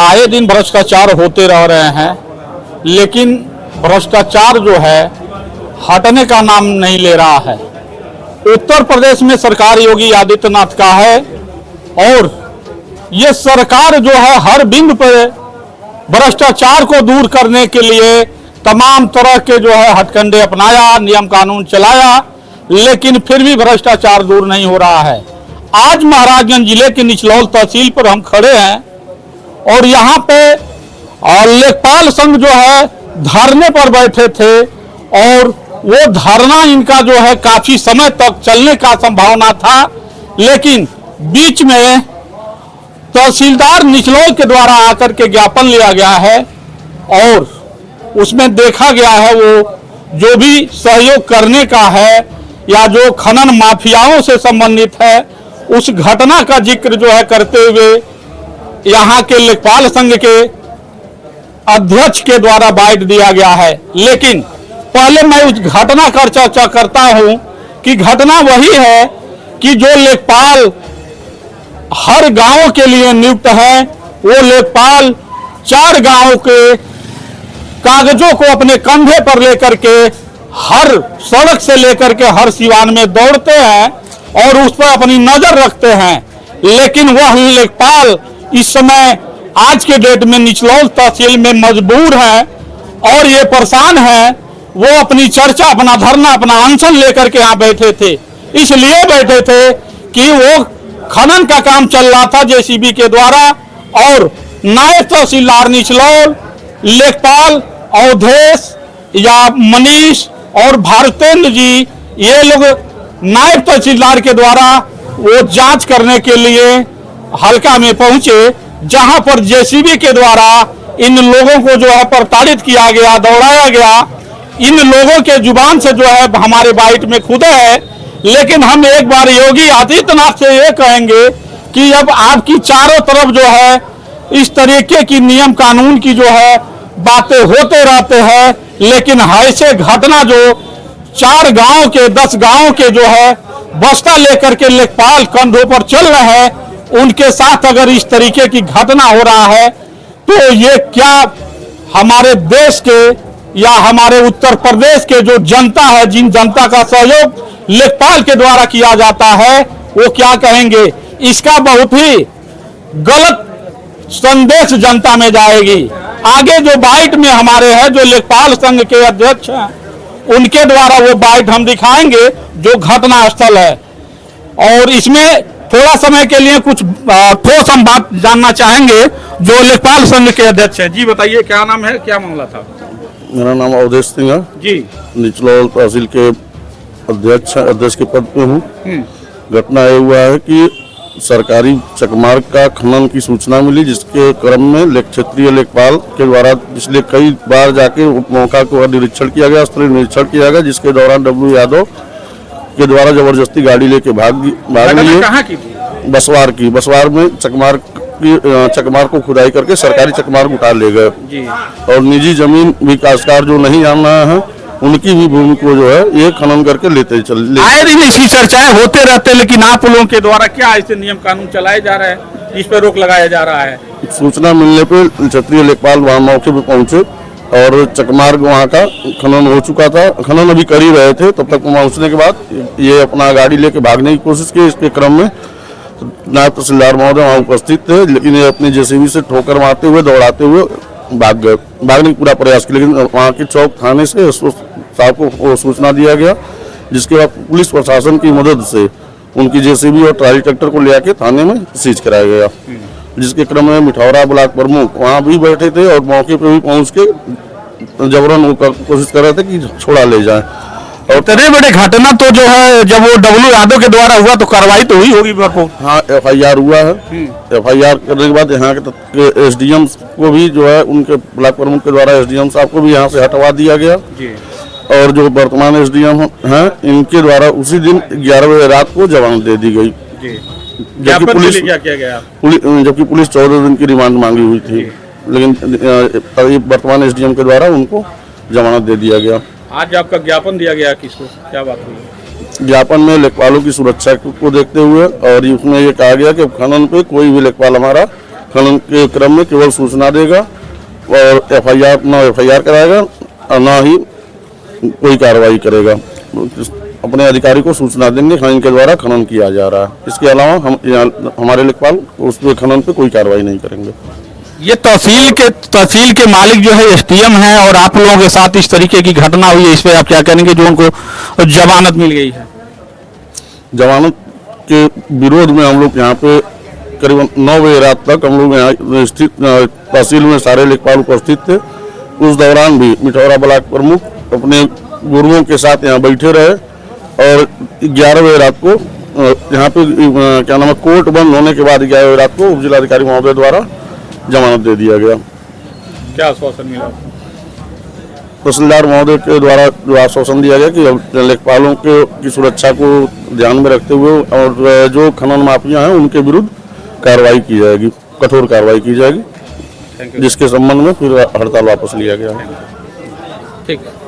आए दिन भ्रष्टाचार होते रह रहे हैं, लेकिन भ्रष्टाचार जो है हटने का नाम नहीं ले रहा है। उत्तर प्रदेश में सरकार योगी आदित्यनाथ का है और ये सरकार जो है हर बिंदु पर भ्रष्टाचार को दूर करने के लिए तमाम तरह के जो है हथकंडे अपनाया, नियम कानून चलाया, लेकिन फिर भी भ्रष्टाचार दूर नहीं हो रहा है। आज महाराजगंज जिले के निचलौल तहसील पर हम खड़े हैं और यहाँ पे लेखपाल संघ जो है धरने पर बैठे थे और वो धरना इनका जो है काफी समय तक चलने का संभावना था, लेकिन बीच में तहसीलदार निचलौल के द्वारा आकर के ज्ञापन लिया गया है और उसमें देखा गया है वो जो भी सहयोग करने का है या जो खनन माफियाओं से संबंधित है उस घटना का जिक्र जो है करते हुए यहाँ के लेखपाल संघ के अध्यक्ष के द्वारा बाइट दिया गया है। लेकिन पहले मैं उस घटना का चर्चा करता हूं कि घटना वही है कि जो लेखपाल हर गांव के लिए नियुक्त है, वो लेखपाल 4 गांव के कागजों को अपने कंधे पर लेकर के हर सड़क से लेकर के हर सिवान में दौड़ते हैं और उस पर अपनी नजर रखते हैं, लेकिन वह लेखपाल इस समय आज के डेट में निचलौल तहसील में मजबूर है और ये परेशान है। वो अपनी चर्चा, अपना धरना, अपना अनशन लेकर के यहाँ बैठे थे, इसलिए बैठे थे कि वो खनन का काम चल रहा था जेसीबी के द्वारा और नायब तहसीलदार निचलौल, लेखपाल अवधेश या मनीष और भारतेंद्र जी, ये लोग नायब तहसीलदार के द्वारा वो जांच करने के लिए हल्का में पहुंचे, जहां पर जेसीबी के द्वारा इन लोगों को जो है प्रताड़ित किया गया, दौड़ाया गया। इन लोगों के जुबान से जो है हमारे बाइट में खुदा है, लेकिन हम एक बार योगी आदित्यनाथ से ये कहेंगे कि अब आपकी चारों तरफ जो है इस तरीके की नियम कानून की जो है बातें होते रहते हैं, लेकिन ऐसे घटना जो 4 गांव के 10 गांव के जो है बस्ता लेकर के लेखपाल कंधों पर चल रहे हैं, उनके साथ अगर इस तरीके की घटना हो रहा है तो ये क्या हमारे देश के या हमारे उत्तर प्रदेश के जो जनता है, जिन जनता का सहयोग लेखपाल के द्वारा किया जाता है, वो क्या कहेंगे? इसका बहुत ही गलत संदेश जनता में जाएगी। आगे जो बाइट में हमारे हैं जो लेखपाल संघ के अध्यक्ष हैं, उनके द्वारा वो बाइट हम दिखाएंगे जो घटना स्थल है, और इसमें थोड़ा समय के लिए कुछ ठोस हम बात जानना चाहेंगे जो लेखपाल संघ के अध्यक्ष हैं। जी बताइए, क्या नाम है, क्या मामला था? मेरा नाम अवधेश सिंह है जी, निचलौल तहसील के अध्यक्ष के पद पे हूँ। घटना ये हुआ है कि सरकारी चकमार्ग का खनन की सूचना मिली, जिसके क्रम में क्षेत्रीय लेखपाल के द्वारा पिछले कई बार जाके मौका को निरीक्षण किया गया, स्थलीय निरीक्षण किया गया, जिसके दौरान डब्ल्यू यादव के द्वारा जबरदस्ती गाड़ी लेके भाग लिए। कहाँ की थी? बसवार में चकमार्ग को खुदाई करके सरकारी चकमार्ग उठा ले गए और निजी जमीन विकासकार जो नहीं जान रहे हैं उनकी भी भूमि को जो है ये खनन करके लेते चले। आए दिन ऐसी चर्चाएं होते रहते, लेकिन आप लोगों के द्वारा क्या ऐसे नियम कानून चलाए जा रहे हैं, इस पर रोक लगाया जा रहा है? सूचना मिलने पे क्षेत्रीय लेखपाल वहाँ मौके पे पहुंचे और चकमार्ग वहाँ का खनन हो चुका था, खनन अभी कर ही रहे थे, तब तक पहुँचने के बाद ये अपना गाड़ी लेके भागने की कोशिश की। इसके क्रम में नायब तहसीलदार महोदय वहाँ उपस्थित थे, लेकिन ये अपनी जेसीबी से ठोकर मारते हुए, दौड़ाते हुए भाग गए। भागने का पूरा प्रयास किया, लेकिन वहाँ के चौक थाने से साहब को सूचना दिया गया, जिसके बाद पुलिस प्रशासन की मदद से उनकी जेसीबी और ट्राली ट्रैक्टर को ले आके थाने में सीज कराया गया, जिसके क्रम में मिठौरा ब्लॉक प्रमुख वहाँ भी बैठे थे और मौके पे भी पहुँच के जबरन कोशिश कर रहे थे कि छोड़ा ले जाए। और इतने बड़े घटना तो जो है जब वो डब्ल्यू यादव के द्वारा हुआ तो कार्रवाई तो हुई होगी भरपूर? हाँ, FIR हुआ है। FIR करने के बाद यहाँ के SDM को भी जो है उनके ब्लॉक प्रमुख के द्वारा SDM साहब को भी यहाँ से हटवा दिया गया और जो वर्तमान SDM हैं इनके द्वारा उसी दिन 11 बजे रात को जमानत दे दी गई, जबकि पुलिस 14 दिन की रिमांड मांगी हुई थी, लेकिन वर्तमान SDM के द्वारा उनको जमानत दे दिया गया। आज आपका ज्ञापन दिया गया, किसको, क्या बात हुई? ज्ञापन में लेखपालों की सुरक्षा को देखते हुए और उसमें ये कहा गया कि खनन पे कोई भी लेखपाल हमारा खनन के क्रम में केवल सूचना देगा और एफआईआर कराएगा और ना ही कोई कार्रवाई करेगा। अपने अधिकारी को सूचना देंगे खनन के द्वारा खनन किया जा रहा है। इसके अलावा हमारे लेखपाल उस पे खनन पे कोई कार्रवाई नहीं करेंगे। ये तहसील के मालिक जो है एसडीएम हैं और आप लोगों के साथ इस तरीके की घटना हुई है, इस पे आप क्या कहेंगे जो उनको जमानत मिल गई है? जमानत के विरोध में हम लोग यहाँ पे करीबन 9 बजे रात तक हम लोग यहाँ स्थित तहसील में सारे लेखपाल उपस्थित थे। उस दौरान भी मिठौरा ब्लॉक प्रमुख अपने गुरुओं के साथ यहाँ बैठे रहे और 11 बजे रात को यहाँ पे क्या नाम है कोर्ट बंद होने के बाद 11 बजे रात को उप जिलाधिकारी महोदय द्वारा जमानत दे दिया गया। क्या आश्वासन मिला? तहसीलदार महोदय के द्वारा जो आश्वासन दिया गया कि लेखपालों की सुरक्षा को ध्यान में रखते हुए और जो खनन माफिया हैं उनके विरुद्ध कार्रवाई की जाएगी, कठोर कार्रवाई की जाएगी, जिसके संबंध में फिर हड़ताल वापस लिया गया है। ठीक है।